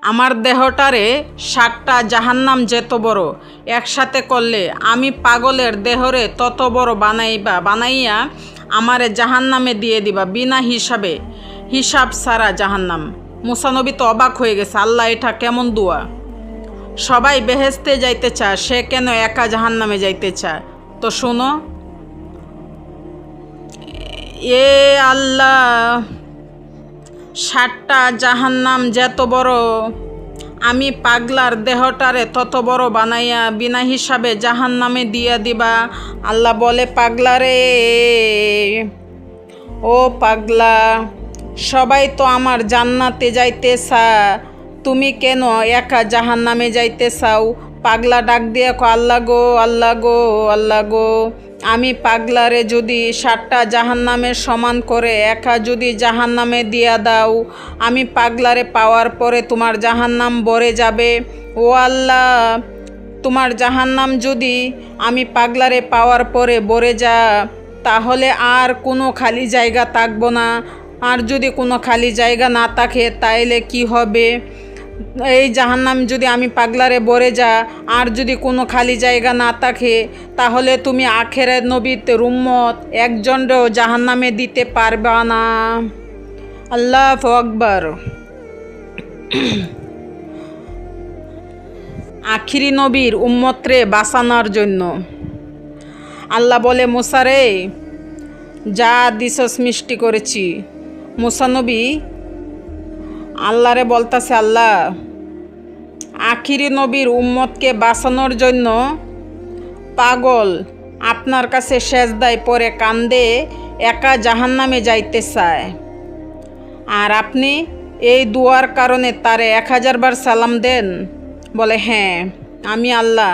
আমার দেহটারে 7টা জাহান্নাম যেত বড় একসাথে করলে আমি পাগলের দেহরে তত বড় বানাইয়া আমারে জাহান্নামে দিয়ে দিবা বিনা হিসাব ছাড়া জাহান্নাম। মুসা নবী তো অবাক হয়ে গেছে, আল্লাহ এটা কেমন দোয়া? সবাই বেহেস্তে যাইতে চায়, সে কেন একা জাহান্নামে যাইতে চায়? তো শোনো, এ আল্লাহ, 7টা জাহান্নাম যেত বড় আমি পাগলার দেহটারে তত বড় বানাইয়া বিনা হিসাবে জাহান্নামে দিয়া দিবা। আল্লাহ বলে, পাগলা রে, ও পাগলা, সবাই তো আমার জান্নাতে যাইতে চায়, তুমি কেন একা জাহান্নামে যাইতে চাও? পাগলা ডাক দিয়ে কো, আল্লাহ গো, আল্লাহ গো, আল্লাহ গো, আমি পাগলারে যদি 7টা জাহান্নামের সমান করে একা যদি জাহান্নামে দিয়া দাও, আমি পাগলারে পাওয়ার পরে তোমার জাহান্নাম ভরে যাবে। ও আল্লাহ, তোমার জাহান্নাম যদি আমি পাগলারে পাওয়ার পরে ভরে যা, তাহলে আর কোনো খালি জায়গা থাকবো না। আর যদি কোনো খালি জায়গা না থাকে তাইলে কি হবে? এই জাহান্নাম যদি আমি পাগলারে ভরে যা, আর যদি কোনো খালি জায়গা না থাকে, তাহলে তুমি আখেরের নবীতে উম্মত একজনও জাহান্নামে দিতে পারবা না। আল্লাহু আকবার। আখিরি নবীর উম্মতরে বাঁচানোর জন্য আল্লাহ বলে, মুসা রে, যা দিছস মিষ্টি করেছি। মুসা নবী আল্লাহরে বলতাছে, আল্লাহ, আখিরি নবীর উম্মতকে বাঁচানোর জন্য পাগল আপনার কাছে সেজদায় পড়ে কান্দে একা জাহান্নামে যাইতে চায়, আর আপনি এই দুয়ার কারণে তারে 1000 বার সালাম দেন। বলে, হ্যাঁ, আমি আল্লাহ